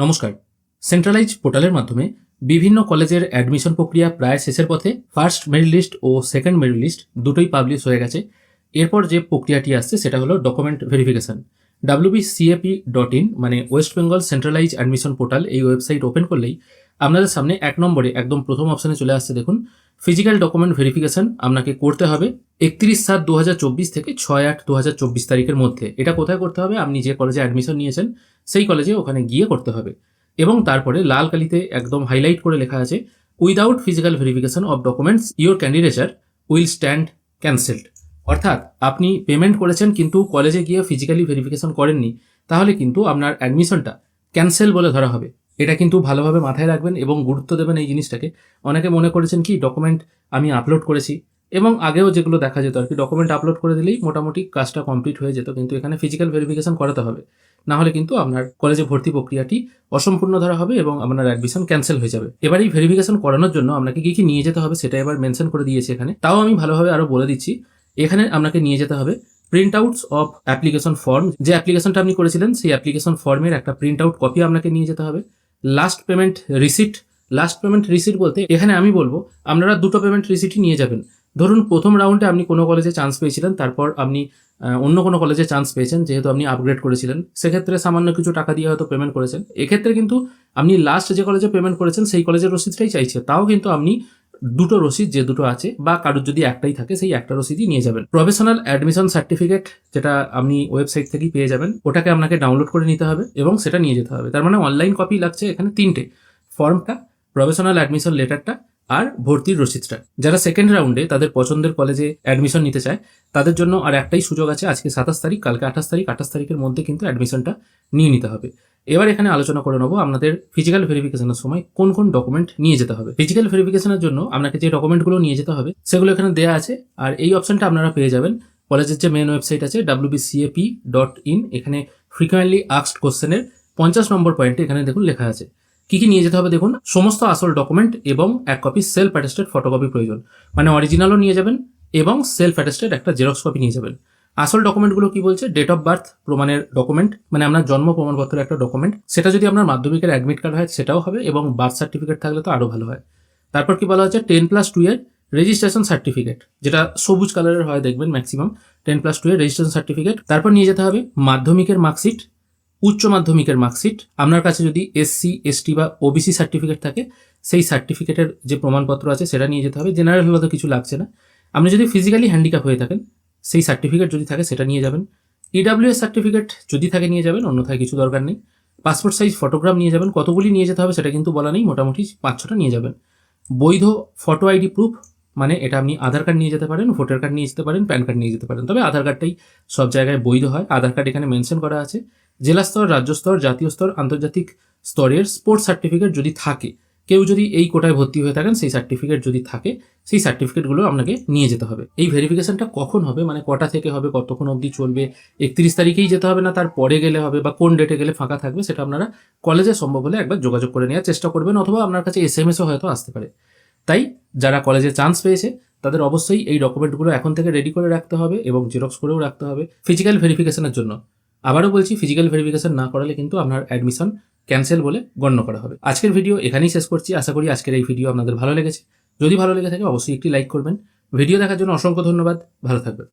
নমস্কার। সেন্ট্রালাইজ পোর্টালের মাধ্যমে বিভিন্ন কলেজের অ্যাডমিশন প্রক্রিয়া প্রায় শেষের পথে। ফার্স্ট মেরিট লিস্ট ও সেকেন্ড মেরিট লিস্ট দুটোই পাবলিশ হয়ে গেছে। এরপর যে প্রক্রিয়াটি আসছে সেটা হলো ডকুমেন্ট ভেরিফিকেশন। wbcap.in মানে West Bengal centralise admission portal, এই ওয়েবসাইট ওপেন করলেই আপনাদের সামনে 1 নম্বরে একদম প্রথম অপশানে চলে আসছে, দেখুন ফিজিক্যাল ডকুমেন্ট ভেরিফিকেশন আপনাকে করতে হবে 31/7/2024 থেকে 6/8/2024 তারিখের মধ্যে। এটা কোথায় করতে হবে? আপনি যে কলেজে অ্যাডমিশন নিয়েছেন সেই কলেজে ওখানে গিয়ে করতে হবে। এবং তারপরে লাল কালিতে একদম হাইলাইট করে লেখা আছে, without physical verification of documents your candidature will stand cancelled. অর্থাৎ আপনি পেমেন্ট করেছেন কিন্তু কলেজে গিয়ে ফিজিক্যালি ভেরিফিকেশন করেননি, তাহলে কিন্তু আপনার অ্যাডমিশনটা ক্যান্সেল বলে ধরা হবে। এটা কিন্তু ভালোভাবে মাথায় রাখবেন এবং গুরুত্ব দেবেন এই জিনিসটাকে। অনেকে মনে করেছেন কি ডকুমেন্ট আমি আপলোড করেছি, এবং আগেও যেগুলো দেখা যেত আর কি, ডকুমেন্ট আপলোড করে দিলেই মোটামুটি কাজটা কমপ্লিট হয়ে যেত, কিন্তু এখানে ফিজিক্যাল ভেরিফিকেশন করাতে হবে, না হলে কিন্তু আপনার কলেজে ভর্তি প্রক্রিয়াটি অসম্পূর্ণ ধরা হবে এবং আপনার অ্যাডমিশন ক্যান্সেল হয়ে যাবে। এবার এই ভেরিফিকেশন করানোর জন্য আপনাকে কি কি নিয়ে যেতে হবে সেটা এবার মেনশন করে দিয়েছে এখানে, তাও আমি ভালোভাবে আরও বলে দিচ্ছি। এখানে আপনাকে নিয়ে যেতে হবে print outs of application form. যে অ্যাপ্লিকেশনটা আপনি করেছিলেন সেই অ্যাপ্লিকেশন ফর্মের একটা প্রিন্ট আউট কপি আপনাকে নিয়ে যেতে হবে। Last payment receipt. Last payment receipt বলতে এখানে আমি বলবো আপনারা দুটো পেমেন্ট রিসিটই নিয়ে যাবেন। ধরুন প্রথম রাউন্ডে আপনি কোনো কলেজে চান্স পেয়েছিলেন, তারপর আপনি অন্য কোনো কলেজে চান্স পেয়েছেন, যেহেতু আপনি আপগ্রেড করেছিলেন সেক্ষেত্রে সামান্য কিছু টাকা দিয়ে হয়তো পেমেন্ট করেছেন। এক্ষেত্রে কিন্তু আপনি লাস্ট যে কলেজে পেমেন্ট করেছেন সেই কলেজের রসিদটাই চাইছে, তাও কিন্তু আপনি দুটো রসিদ যে দুটো আছে বা কারোর যদি একটাই থাকে সেই একটা রসিদই নিয়ে যাবেন। প্রফেশনাল অ্যাডমিশন সার্টিফিকেট যেটা আপনি ওয়েবসাইট থেকেই পেয়ে যাবেন, ওটাকে আপনাকে ডাউনলোড করে নিতে হবে এবং সেটা নিয়ে যেতে হবে। তার মানে অনলাইন কপি লাগছে এখানে 3টে, ফর্মটা, প্রফেশনাল অ্যাডমিশন লেটারটা আর ভর্তির রসিদটা। যারা সেকেন্ড রাউন্ডে তাদের পছন্দের কলেজে অ্যাডমিশন নিতে চায় তাদের জন্য আর একটাই সুযোগ আছে, আজকে 27 তারিখ, কালকে 28 তারিখ। 28 তারিখের মধ্যে কিন্তু অ্যাডমিশনটা নিয়ে নিতে হবে। এবার এখানে আলোচনা করে নেবো আপনাদের ফিজিক্যাল ভেরিফিকেশনের সময় কোন কোন ডকুমেন্ট নিয়ে যেতে হবে। ফিজিক্যাল ভেরিফিকেশনের জন্য আপনাকে যে ডকুমেন্টগুলো নিয়ে যেতে হবে সেগুলো এখানে দেওয়া আছে, আর এই অপশনটা আপনারা পেয়ে যাবেন কলেজের যে মেন ওয়েবসাইট আছে wbcap.in। এখানে ফ্রিকোয়েন্টলি আস্কড কোশ্চেনের 50 নম্বর পয়েন্টে এখানে দেখুন লেখা আছে কি কি নিয়ে যেতে হবে। দেখুন সমস্ত আসল ডকুমেন্ট এবং 1 কপি সেলফ অ্যাটেস্টেড ফটোকপি প্রয়োজন, মানে অরিজিনালও নিয়ে যাবেন এবং সেলফ অ্যাটেস্টেড একটা জেরক্স কপি নিয়ে যাবেন। আসল ডকুমেন্টগুলো কি বলছে? ডেট অফ বার্থ প্রমাণের ডকুমেন্ট, মানে আপনার জন্ম প্রমাণপত্রের একটা ডকুমেন্ট, সেটা যদি আপনার মাধ্যমিকের অ্যাডমিট কার্ড হয় সেটাও হবে, এবং বার্থ সার্টিফিকেট থাকলে তো আরও ভালো হয়। তারপর কি বলা হচ্ছে? 10+2 এর রেজিস্ট্রেশন সার্টিফিকেট, যেটা সবুজ কালারের হয় দেখবেন ম্যাক্সিমাম, 10+2 এর রেজিস্ট্রেশন সার্টিফিকেট। তারপর নিয়ে যেতে হবে মাধ্যমিকের মার্কশিট, উচ্চ মাধ্যমিকের মার্কশিট। আপনার কাছে যদি SC ST বা OBC সার্টিফিকেট থাকে সেই সার্টিফিকেটের যে প্রমাণপত্র আছে সেটা নিয়ে যেতে হবে। জেনারেল হলে তো কিছু লাগছে না। আপনি যদি ফিজিক্যালি হ্যান্ডিক্যাপ হয়ে থাকেন সেই সার্টিফিকেট যদি থাকে সেটা নিয়ে যাবেন। EWS সার্টিফিকেট যদি থাকে নিয়ে যাবেন, অন্যথায় কিছু দরকার নেই। পাসপোর্ট সাইজ ফটোগ্রাফ নিয়ে যাবেন। কতগুলি নিয়ে যেতে হবে সেটা কিন্তু বলা নেই, মোটামুটি 5-6টা নিয়ে যাবেন। বৈধ ফটো ID প্রুফ, মানে এটা আপনি আধার কার্ড নিয়ে যেতে পারেন, ভোটার কার্ড নিয়ে যেতে পারেন, প্যান কার্ড নিয়ে যেতে পারেন, তবে আধার কার্ডটাই সব জায়গায় বৈধ হয়। আধার কার্ড এখানে মেনশন করা আছে। জেলা স্তর, রাজ্য স্তর, জাতীয় স্তর, আন্তর্জাতিক স্তরের স্পোর্টস সার্টিফিকেট যদি থাকে, কেউ যদি এই কোটায় ভর্তি হয়ে থাকেন সেই সার্টিফিকেট যদি থাকে সেই সার্টিফিকেটগুলো আপনাকে নিয়ে যেতে হবে। এই ভেরিফিকেশনটা কখন হবে, মানে কটা থেকে হবে, কতক্ষণ অবধি চলবে, 31 তারিখেই যেতে হবে না তার পরে গেলে হবে, বা কোন ডেটে গেলে ফাঁকা থাকবে, সেটা আপনারা কলেজে সম্ভব হলে একবার যোগাযোগ করে নেওয়ার চেষ্টা করবেন, অথবা আপনার কাছে SMS-ও হয়তো আসতে পারে। তাই যারা কলেজে চান্স পেয়েছে তাদের অবশ্যই এই ডকুমেন্টগুলো এখন থেকে রেডি করে রাখতে হবে এবং জেরক্স করেও রাখতে হবে ফিজিক্যাল ভেরিফিকেশনের জন্য। আবারও বলছি, ফিজিক্যাল ভেরিফিকেশন না করালে কিন্তু আপনার অ্যাডমিশন ক্যান্সেল বলে গণ্য করা হবে। আজকের ভিডিও এখানেই শেষ করছি। আশা করি আজকের এই ভিডিও আপনাদের ভালো লেগেছে। যদি ভালো লেগে থাকে অবশ্যই একটি লাইক করবেন। ভিডিও দেখার জন্য অসংখ্য ধন্যবাদ। ভালো থাকবেন।